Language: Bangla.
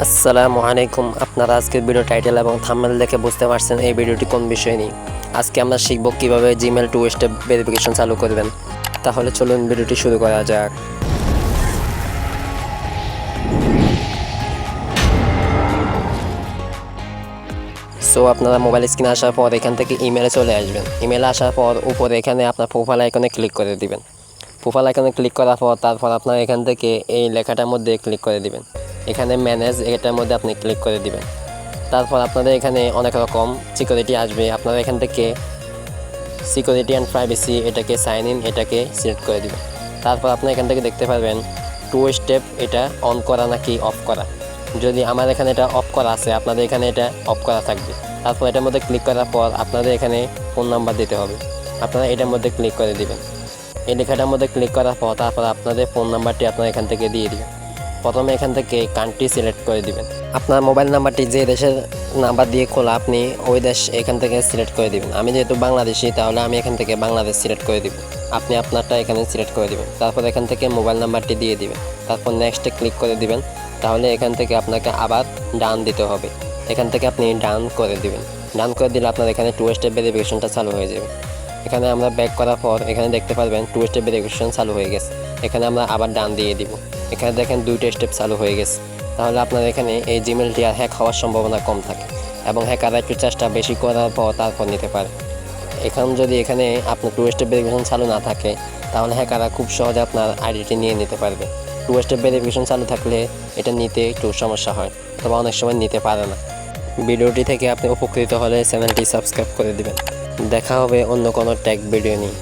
আসসালামু আলাইকুম। আপনারা আজকের ভিডিও টাইটেল এবং থাম্বনেল দেখে বুঝতে পারছেন এই ভিডিওটি কোন বিষয় নিয়ে। আজকে আমরা শিখব কিভাবে জিমেল 2 স্টেপ ভেরিফিকেশন চালু করবেন। তাহলে চলুন ভিডিওটি শুরু করা যাক। আপনারা মোবাইল স্ক্রিনে আসার পর এখান থেকে ইমেলে চলে আসবেন। ইমেলে আসার পর উপরে এখানে আপনার প্রোফাইল আইকনে ক্লিক করে দিবেন। প্রোফাইল আইকনে ক্লিক করার পর তারপর আপনারা এখান থেকে এই লেখাটার মধ্যে ক্লিক করে দিবেন। এখানে ম্যানেজ এটার মধ্যে আপনি ক্লিক করে দিবেন। তারপর আপনাদের এখানে অনেক রকম সিকিউরিটি আসবে। আপনারা এখান থেকে সিকিউরিটি অ্যান্ড প্রাইভেসি এটাকে সাইন ইন এটাকে সিলেক্ট করে দিবেন। তারপর আপনি এখান থেকে দেখতে পারবেন 2 স্টেপ এটা অন করা নাকি অফ করা। যদি আমার এখানে এটা অফ করা আছে, আপনাদের এখানে এটা অফ করা থাকবে। তারপর এটার মধ্যে ক্লিক করার পর আপনাদের এখানে ফোন নাম্বার দিতে হবে। আপনারা এটার মধ্যে ক্লিক করে দিবেন। এই লেখাটার মধ্যে ক্লিক করার পর তারপর আপনাদের ফোন নাম্বারটি আপনারা এখান থেকে দিয়ে দিবেন। প্রথমে এখান থেকে কান্ট্রি সিলেক্ট করে দিবেন। আপনার মোবাইল নাম্বারটি যে দেশের নাম্বার দিয়ে খোলা আপনি ওই দেশ এখান থেকে সিলেক্ট করে দিবেন। আমি যেহেতু বাংলাদেশি তাহলে আমি এখান থেকে বাংলাদেশ সিলেক্ট করে দিব। আপনি আপনারটা এখানে সিলেক্ট করে দিবেন। তারপর এখান থেকে মোবাইল নাম্বারটি দিয়ে দিবেন। তারপর নেক্সটে ক্লিক করে দিবেন। তাহলে এখান থেকে আপনাকে আবার ডান দিতে হবে। এখান থেকে আপনি ডান করে দিবেন। ডান করে দিলে আপনার এখানে 2 স্টেপ ভেরিফিকেশনটা চালু হয়ে যাবে। এখানে আমরা ব্যাক করার পর এখানে দেখতে পারবেন 2 স্টেপ ভেরিফিকেশন চালু হয়ে গেছে। এখানে আমরা আবার ডান দিয়ে দিব। এখানে দেখেন 2টা স্টেপ চালু হয়ে গেছে। তাহলে আপনার এখানে এই জিমেলটি আর হ্যাক হওয়ার সম্ভাবনা কম থাকে এবং হ্যাকাররা একটু চেষ্টা বেশি করার পর তারপর নিতে পারে। এখন যদি এখানে আপনার 2 স্টেপ ভেরিফিকেশন চালু না থাকে তাহলে হ্যাকাররা খুব সহজে আপনার আইডিটি নিয়ে নিতে পারবে। 2 স্টেপ ভেরিফিকেশন চালু থাকলে এটা নিতে একটু সমস্যা হয়, তবে অনেক সময় নিতে পারে না। ভিডিওটি থেকে আপনি উপকৃত হলে চ্যানেলটি সাবস্ক্রাইব করে দিবেন। দেখা হবে অন্য কোনো টেক ভিডিও নিয়ে।